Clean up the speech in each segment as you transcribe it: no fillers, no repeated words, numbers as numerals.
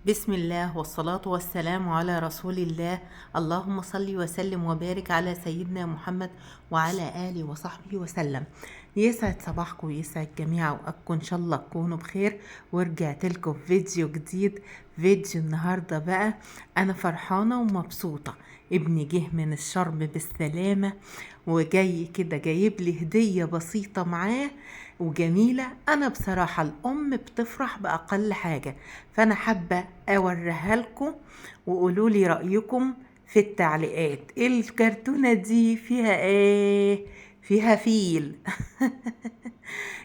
بسم الله والصلاة والسلام على رسول الله. اللهم صل وسلم وبارك على سيدنا محمد وعلى آله وصحبه وسلم. يسعد صباحكم ويسعد جميع أوقاتكم، إن شاء الله تكونوا بخير. ورجعت لكم فيديو جديد. فيديو النهاردة بقى أنا فرحانة ومبسوطة. ابني جه من الشرم بالسلامة وجاي كده جايب لي هدية بسيطة معاه وجميلة. أنا بصراحة الأم بتفرح بأقل حاجة، فأنا حابة أوريها لكم وقولوا لي رأيكم في التعليقات. الكرتونة دي فيها إيه؟ فيها فيل.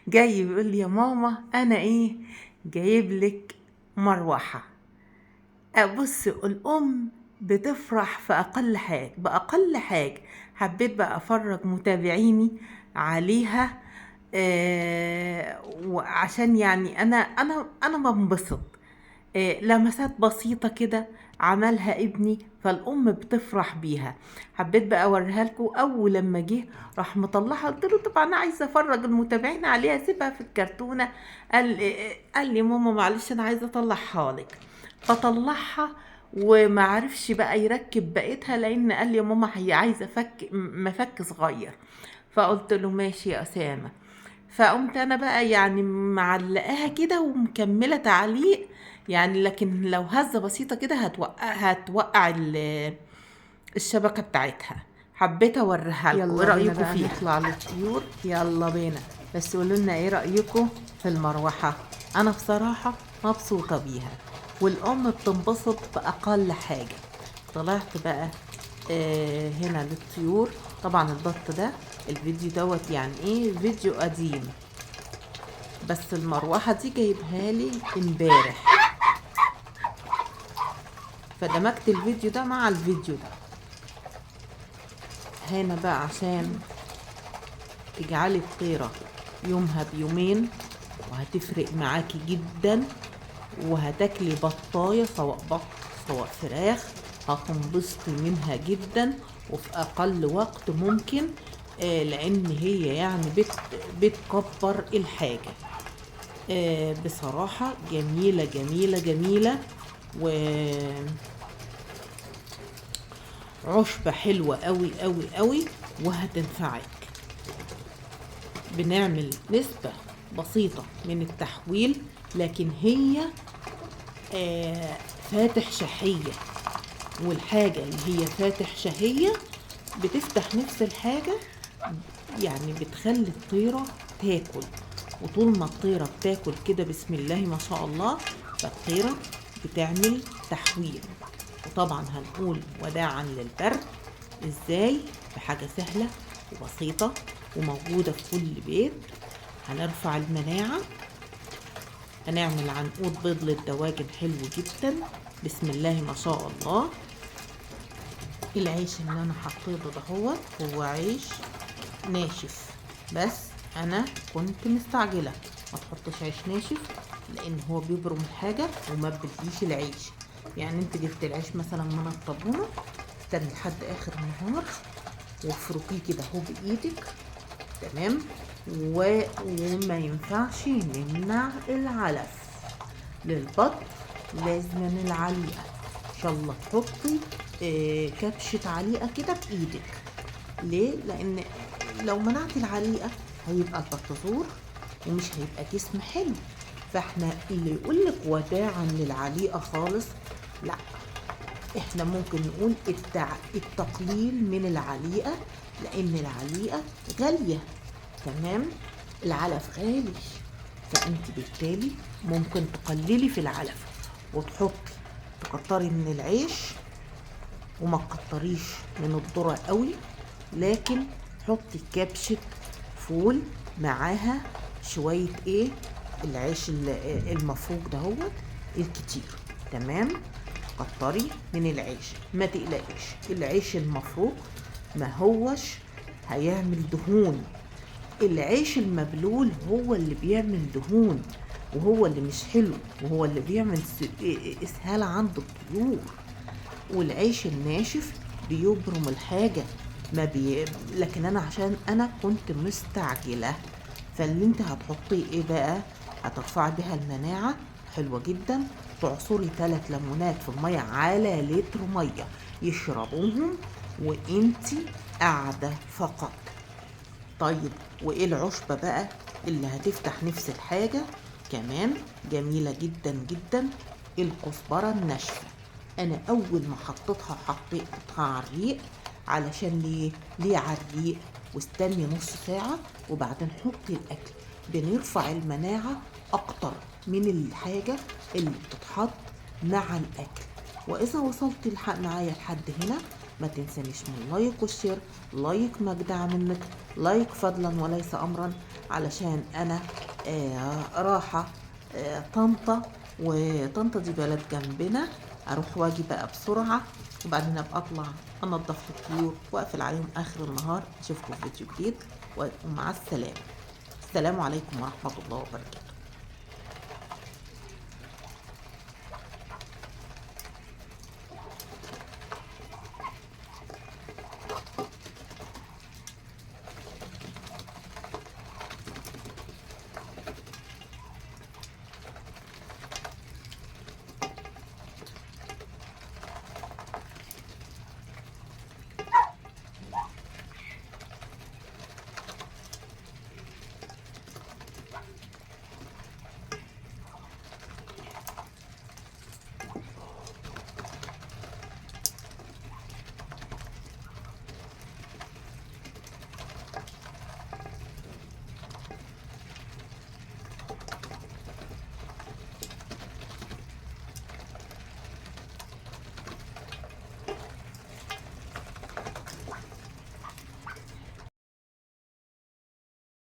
جاي بيقول لي يا ماما أنا إيه جايب لك مروحة. أبص الأم بتفرح في أقل حاجة بأقل حاجة. حبيت بقى أفرج متابعيني عليها، وعشان يعني أنا بنبسط. لمسات بسيطة كده عملها ابني، فالأم بتفرح بيها. حبيت بقى أوريها لكم. أول لما جه راح مطلعها، قلت له طبعا أنا عايزة أفرج المتابعين عليها، سيبها في الكرتونة. قال لي ماما معلش أنا عايزة أطلعها لك. فطلعها وما عرفش بقى يركب بقيتها، لأن قال لي يا ماما هي عايزة مفك صغير. فقلت له ماشي يا أسامة. فقمت انا بقى يعني معلقاها كده ومكمله تعليق يعني، لكن لو هزه بسيطه كده هتوقع الشبكه بتاعتها. حبيت اوريها لكم. ايه يلا بينا رايكم بقى فيها؟ نطلع للطيور. يلا بينا، بس قولوا لنا ايه رأيكم في المروحة. انا بصراحه مبسوطه بيها، والام بتنبسط باقل حاجه. طلعت بقى هنا للطيور. طبعا البط ده الفيديو دوت يعني ايه فيديو قديم، بس المروحة دي جايبها لي امبارح، فدمجت الفيديو ده مع الفيديو ده هنا بقى عشان تجعلي الطيرة يومها بيومين، وهتفرق معاكي جدا. وهتاكلي بطاية سواء بط سواء فراخ، هتنبسطي منها جدا وفي اقل وقت ممكن. لان هي يعني بتكبر الحاجة. بصراحة جميلة جميلة جميلة، وعشبة حلوة قوي قوي قوي وهتنفعك. بنعمل نسبة بسيطة من التحويل، لكن هي فاتح شهية، والحاجة اللي هي فاتح شهية بتفتح نفس الحاجة، يعني بتخلي الطيرة تاكل. وطول ما الطيرة بتاكل كده بسم الله ما شاء الله، فالطيرة بتعمل تحويل. وطبعا هنقول وداعا للبرد ازاي بحاجة سهلة وبسيطة وموجودة في كل بيت. هنرفع المناعة، هنعمل عنقود بيض للدواجن حلو جدا بسم الله ما شاء الله. العيش اللي انا حطيته دهوت هو عيش ناشف، بس انا كنت مستعجله ما تحطش عيش ناشف لان هو بيبرم الحاجه وما بتديش العيش. يعني انت جبت العيش مثلا من الطابونه، استني لحد اخر النهار وافركيه كده اهو بايدك، تمام. وما ينفعش نمنع العلف للبط، لازم العليقه ان شاء الله تحطي كبشه عليقه كده بايدك. ليه؟ لان لو منعتي العليقه هيبقى البطزور ومش هيبقى جسم حلو. فاحنا اللي يقولك وداعا للعليقه خالص، لا، احنا ممكن نقول التقليل من العليقه، لان العليقه غاليه، تمام. العلف غالي، فانت بالتالي ممكن تقللي في العلف وتحطي تكتري من العيش وما تكتريش من الذرة قوي، لكن حطي كبشة فول معاها شوية ايه العيش المفروك دهوت الكتير، تمام. كتري من العيش، ما تقلقيش، العيش المفروك ما هوش هيعمل دهون. العيش المبلول هو اللي بيعمل دهون، وهو اللي مش حلو، وهو اللي بيعمل اسهال عند الطيور. والعيش الناشف بيبرم الحاجة ما بي... لكن انا عشان انا كنت مستعجلة، فاللي انت هتحطيه ايه بقى؟ هترفعي بيها المناعة، حلوة جدا. تعصري 3 ليمونات في المية على لتر مية يشربوهم وانتي قاعدة فقط. طيب وايه العشبة بقى اللي هتفتح نفس الحاجة كمان جميلة جدا جدا؟ الكزبرة الناشفة. انا اول ما حطيتها على الريق. علشان ليه على الريق؟ واستني نص ساعة وبعدين حطي الاكل. بنرفع المناعة اكتر من الحاجة اللي بتتحط مع الاكل. واذا وصلت معايا لحد هنا ما تنسانيش من لايك والشير. لايك مجدع منك، لايك فضلا وليس امرا، علشان انا راحة طنطا، وطنطا دي بلد جنبنا. اروح واجي بقى بسرعة وبعدين ابقى اطلع انضف الطيور واقفل عليهم اخر النهار. اشوفكم في فيديو جديد ومع السلامة. السلام عليكم ورحمة الله وبركاته.